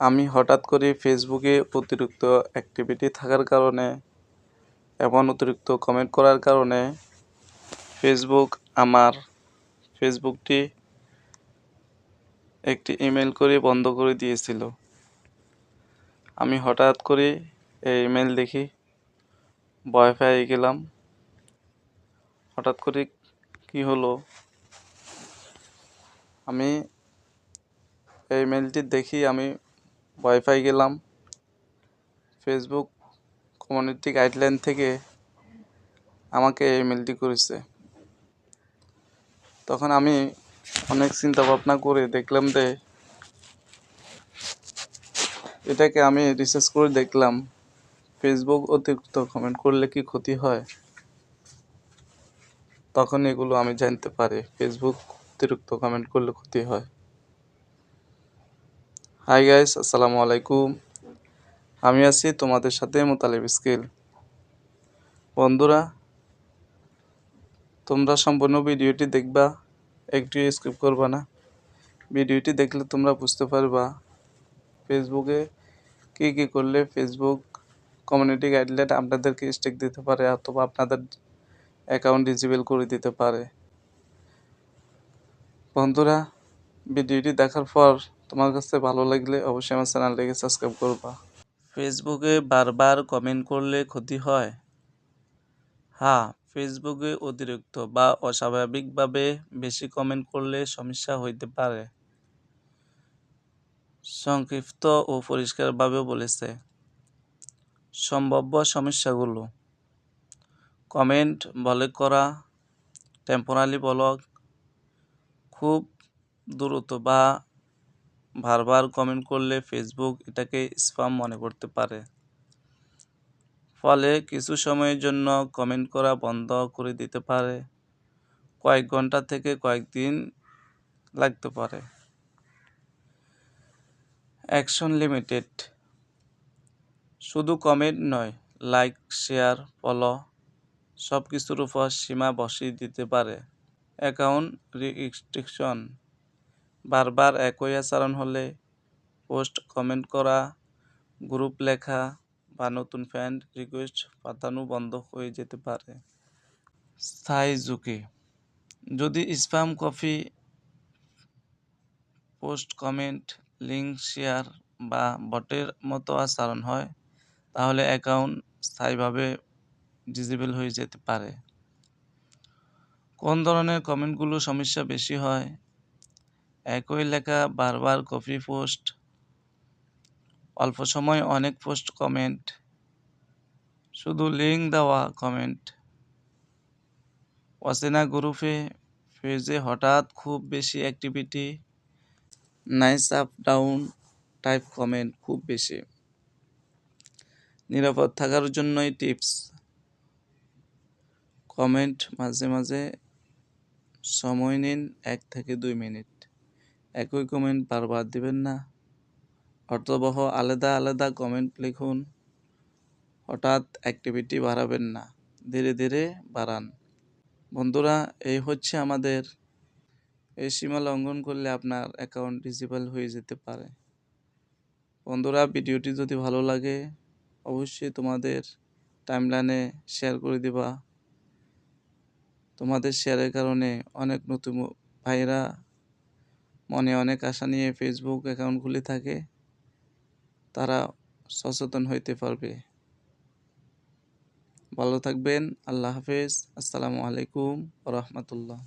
আমি হঠাৎ করে ফেসবুকে অতিরিক্ত অ্যাক্টিভিটি থাকার কারণে এবং অতিরিক্ত কমেন্ট করার কারণে আমার ফেসবুকটি একটি ইমেল করে বন্ধ করে দিয়েছিল। আমি হঠাৎ করে এই ইমেল দেখি, ভয় পেয়ে গেলাম। হঠাৎ করে কি হলো, আমি এই ইমেলটি দেখি আমি ভয় পেয়ে গেলাম। ফেসবুক কমিউনিটি গাইডলাইন থেকে আমাকে এই ইমেলটি করেছে। তখন আমি অনেক চিন্তা ভাবনা করে দেখলাম যে এটাকে আমি রিসার্চ করে দেখলাম ফেসবুক অতিরিক্ত কমেন্ট করলে কি ক্ষতি হয়। তখন এগুলো আমি জানতে পারি ফেসবুক অতিরিক্ত কমেন্ট করলে ক্ষতি হয়। হাই গাইস, আসসালামু আলাইকুম। আমি আছি তোমাদের সাথে মুতালিব স্কিল। বন্ধুরা, তোমরা সম্পূর্ণ ভিডিওটি দেখবা, একটু স্কিপ করবা না। ভিডিওটি দেখলে তোমরা বুঝতে পারবা ফেসবুকে কী করলে ফেসবুক কমিউনিটি গাইডলাইন আপনাদেরকে স্ট্রিক দিতে পারে অথবা আপনাদের অ্যাকাউন্ট ডিসেবল করে দিতে পারে। বন্ধুরা, ভিডিওটি দেখার পর তোমার কাছে ভালো লাগলে অবশ্যই আমার চ্যানেলটিকে সাবস্ক্রাইব করবা। ফেসবুকে বারবার কমেন্ট করলে ক্ষতি হয়? হ্যাঁ, ফেসবুকে অতিরিক্ত বা অস্বাভাবিকভাবে বেশি কমেন্ট করলে সমস্যা হইতে পারে। সংক্ষিপ্ত ও পরিষ্কারভাবে বলেছে সম্ভাব্য সমস্যাগুলো: কমেন্ট ব্লক করা, টেম্পোরারি ব্লক, খুব দ্রুত বা বারবার কমেন্ট করলে ফেসবুক এটাকে স্প্যাম মনে করতে পারে, ফলে কিছু সময়ের জন্য কমেন্ট করা বন্ধ করে দিতে পারে, কয়েক ঘন্টা থেকে কয়েকদিন লাগতে পারে। অ্যাকশন লিমিটেড, শুধু কমেন্ট নয়, লাইক, শেয়ার, ফলো সব কিছুর উপর সীমা বসিয়ে দিতে পারে। অ্যাকাউন্ট রেস্ট্রিকশন, বারবার একই আচরণ হলে পোস্ট কমেন্ট করা, গ্রুপ লেখা বা নতুন ফ্রেন্ড রিকোয়েস্ট পাঠানো বন্ধ হয়ে যেতে পারে। স্থায়ী ঝুঁকি, যদি spam copy, post comment, link share বা বটের মতো আচরণ হয়, তাহলে অ্যাকাউন্ট স্থায়ীভাবে ডিসেবল হয়ে যেতে পারে। কোন ধরনের কমেন্টগুলো সমস্যা বেশি হয়? একই লেখা বারবার কপি পোস্ট, অল্প সময় অনেক পোস্ট কমেন্ট, শুধু লিঙ্ক দেওয়া কমেন্ট, অচেনা গ্রুপে পেজে হঠাৎ খুব বেশি activity, nice up down type comment খুব বেশি। নিরাপদ থাকার জন্যই টিপস: কমেন্ট মাঝে মাঝে সময় নিন, 1 থেকে 2 মিনিট। একই কমেন্ট বারবার দিবেন না। অর্থবহ আলাদা আলাদা কমেন্ট লিখুন। হঠাৎ অ্যাক্টিভিটি বাড়াবেন না, ধীরে ধীরে বাড়ান। বন্ধুরা, এই হচ্ছে আমাদের, এই সীমা লঙ্ঘন করলে আপনার অ্যাকাউন্ট ডিসেবল হয়ে যেতে পারে। বন্ধুরা, ভিডিওটি যদি ভালো লাগে অবশ্যই তোমাদের টাইমলাইনে শেয়ার করে দিবা। তোমাদের শেয়ারের কারণে অনেক নতুন ভাইরা মনে অনেক আশা নিয়ে ফেসবুক অ্যাকাউন্ট খুলে থাকে, তারা সচেতন হইতে পারবে। ভালো থাকবেন। আল্লাহ হাফেজ। আসসালামু আলাইকুম ওয়া রাহমাতুল্লাহ।